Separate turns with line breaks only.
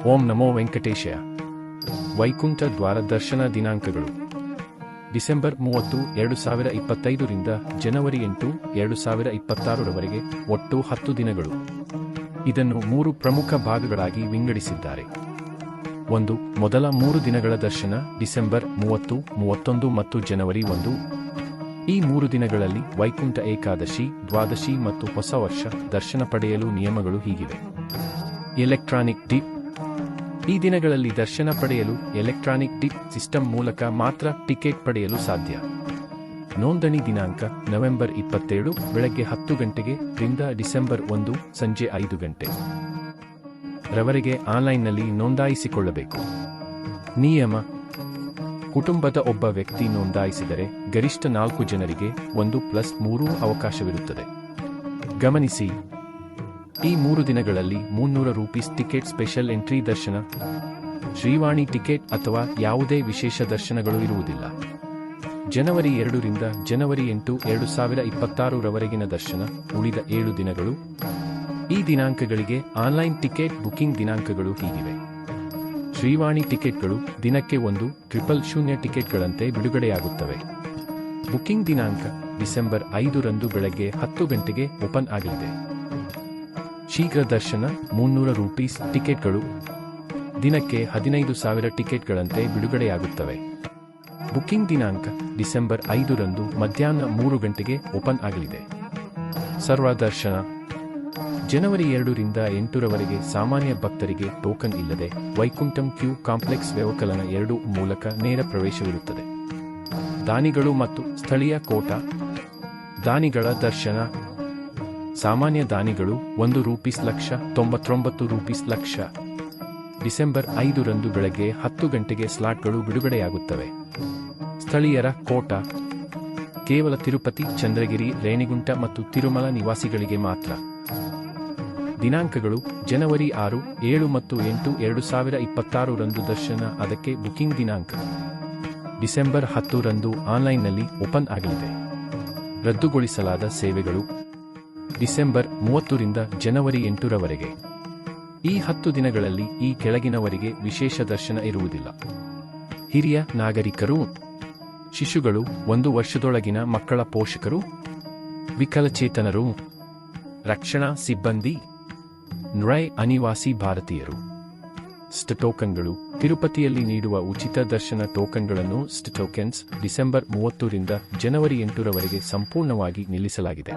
ಓಂ ನಮೋ ವೆಂಕಟೇಶಯ. ವೈಕುಂಠ ದ್ವಾರ ದರ್ಶನ ದಿನಾಂಕಗಳು ಡಿಸೆಂಬರ್ 30, 2025 ರಿಂದ ಜನವರಿ 8, 2026 ರವರೆಗೆ ಒಟ್ಟು 10 ದಿನಗಳು. ಇದನ್ನು 3 ಪ್ರಮುಖ ಭಾಗಗಳಾಗಿ ವಿಂಗಡಿಸಿದ್ದಾರೆ. 1. ಮೊದಲ 3 ದಿನಗಳ ದರ್ಶನ ಡಿಸೆಂಬರ್ 30, 31 ಮತ್ತು ಜನವರಿ 1. ಈ 3 ದಿನಗಳಲ್ಲಿ ವೈಕುಂಠ ಏಕಾದಶಿ, ದ್ವಾದಶಿ ಮತ್ತು ಹೊಸ ವರ್ಷ ದರ್ಶನ ಪಡೆಯಲು ನಿಯಮಗಳು ಹೀಗಿವೆ. Electronic dip. ಈ ದಿನಗಳಲ್ಲಿ ದರ್ಶನ ಪಡೆಯಲು ಎಲೆಕ್ಟ್ರಾನಿಕ್ ಡಿಪ್ ಸಿಸ್ಟಮ್ ಮೂಲಕ ಮಾತ್ರ ಟಿಕೆಟ್ ಪಡೆಯಲು ಸಾಧ್ಯ. ನೋಂದಣಿ ದಿನಾಂಕ ನವೆಂಬರ್ 27 ಬೆಳಗ್ಗೆ 10 ಗಂಟೆಗೆ ರಿಂದ ಡಿಸೆಂಬರ್ 1 ಸಂಜೆ 5 ಗಂಟೆ ರವರೆಗೆ ಆನ್ಲೈನ್ನಲ್ಲಿ ನೋಂದಾಯಿಸಿಕೊಳ್ಳಬೇಕು. ನಿಯಮ: ಕುಟುಂಬದ ಒಬ್ಬ ವ್ಯಕ್ತಿ ನೋಂದಾಯಿಸಿದರೆ ಗರಿಷ್ಠ 4 ಜನರಿಗೆ 1+3 ಅವಕಾಶವಿರುತ್ತದೆ. ಗಮನಿಸಿ, ಈ 3 ದಿನಗಳಲ್ಲಿ 300 ರೂಪೀಸ್ ಟಿಕೆಟ್ ಸ್ಪೆಷಲ್ ಎಂಟ್ರಿ ದರ್ಶನ, ಶ್ರೀವಾಣಿ ಟಿಕೆಟ್ ಅಥವಾ ಯಾವುದೇ ವಿಶೇಷ ದರ್ಶನಗಳು ಇರುವುದಿಲ್ಲ. ಜನವರಿ 2 ರಿಂದ ಜನವರಿ 8, 2026 ರವರೆಗಿನ ದರ್ಶನ ಉಳಿದ 7 ದಿನಗಳು. ಈ ದಿನಾಂಕಗಳಿಗೆ ಆನ್ಲೈನ್ ಟಿಕೆಟ್ ಬುಕಿಂಗ್ ದಿನಾಂಕಗಳು ಹೀಗಿವೆ. ಶ್ರೀವಾಣಿ ಟಿಕೆಟ್ಗಳು ದಿನಕ್ಕೆ 1,000 ಟಿಕೆಟ್ಗಳಂತೆ ಬಿಡುಗಡೆಯಾಗುತ್ತವೆ. ಬುಕಿಂಗ್ ದಿನಾಂಕ ಡಿಸೆಂಬರ್ 5 ರಂದು ಬೆಳಗ್ಗೆ 10 ಗಂಟೆಗೆ ಓಪನ್ ಆಗಲಿದೆ. ಶೀಘ್ರ ದರ್ಶನ 300 ರೂಪೀಸ್ ಟಿಕೆಟ್ಗಳು ದಿನಕ್ಕೆ 15,000 ಟಿಕೆಟ್ಗಳಂತೆ ಬಿಡುಗಡೆಯಾಗುತ್ತವೆ. ಬುಕಿಂಗ್ ದಿನಾಂಕ ಡಿಸೆಂಬರ್ 5 ರಂದು ಮಧ್ಯಾಹ್ನ 3 ಗಂಟೆಗೆ ಓಪನ್ ಆಗಲಿದೆ. ಸರ್ವ ದರ್ಶನ ಜನವರಿ 2 ರಿಂದ 8 ರವರೆಗೆ ಸಾಮಾನ್ಯ ಭಕ್ತರಿಗೆ ಟೋಕನ್ ಇಲ್ಲದೆ ವೈಕುಂಠಂ ಕ್ಯೂ ಕಾಂಪ್ಲೆಕ್ಸ್ ವ್ಯವಕಲನ 2 ಮೂಲಕ ನೇರ ಪ್ರವೇಶವಿರುತ್ತದೆ. ದಾನಿಗಳು ಮತ್ತು ಸ್ಥಳೀಯ ಕೋಟಾ ದಾನಿಗಳ ದರ್ಶನ. ಸಾಮಾನ್ಯ ದಾನಿಗಳು 1 rupees lakh, 99 rupees lakh. December 5 ರಂದು ಬೆಳಗ್ಗೆ 10 ಗಂಟೆಗೆ ಸ್ಲಾಟ್ಗಳು ಬಿಡುಗಡೆಯಾಗುತ್ತವೆ. ಸ್ಥಳೀಯರ ಕೋಟಾ ಕೇವಲ ತಿರುಪತಿ, ಚಂದ್ರಗಿರಿ, ರೇಣಿಗುಂಟ ಮತ್ತು ತಿರುಮಲ ನಿವಾಸಿಗಳಿಗೆ ಮಾತ್ರ. ದಿನಾಂಕಗಳು ಜನವರಿ 6, 7 ಮತ್ತು 8, 2026 ರಂದು ದರ್ಶನ. ಅದಕ್ಕೆ ಬುಕಿಂಗ್ ದಿನಾಂಕ ಡಿಸೆಂಬರ್ 10 ರಂದು ಆನ್ಲೈನ್ನಲ್ಲಿ ಓಪನ್ ಆಗಲಿದೆ. ರದ್ದುಗೊಳಿಸಲಾದ ಸೇವೆಗಳು ಡಿಸೆಂಬರ್ 30 ರಿಂದ ಜನವರಿ 8 ರವರೆಗೆ. ಈ 10 ದಿನಗಳಲ್ಲಿ ಈ ಕೆಳಗಿನವರಿಗೆ ವಿಶೇಷ ದರ್ಶನ ಇರುವುದಿಲ್ಲ. ಹಿರಿಯ ನಾಗರಿಕರು, ಶಿಶುಗಳು, 1 ವರ್ಷದೊಳಗಿನ ಮಕ್ಕಳ ಪೋಷಕರು, ವಿಕಲಚೇತನರು, ರಕ್ಷಣಾ ಸಿಬ್ಬಂದಿ, ಅನಿವಾಸಿ ಭಾರತೀಯರು. ಟೋಕನ್ಗಳು ತಿರುಪತಿಯಲ್ಲಿ ನೀಡುವ ಉಚಿತ ದರ್ಶನ ಟೋಕನ್ಗಳನ್ನು ಟೋಕೆನ್ಸ್ ಡಿಸೆಂಬರ್ 30 ರಿಂದ ಜನವರಿ 8 ರವರೆಗೆ ಸಂಪೂರ್ಣವಾಗಿ ನಿಲ್ಲಿಸಲಾಗಿದೆ.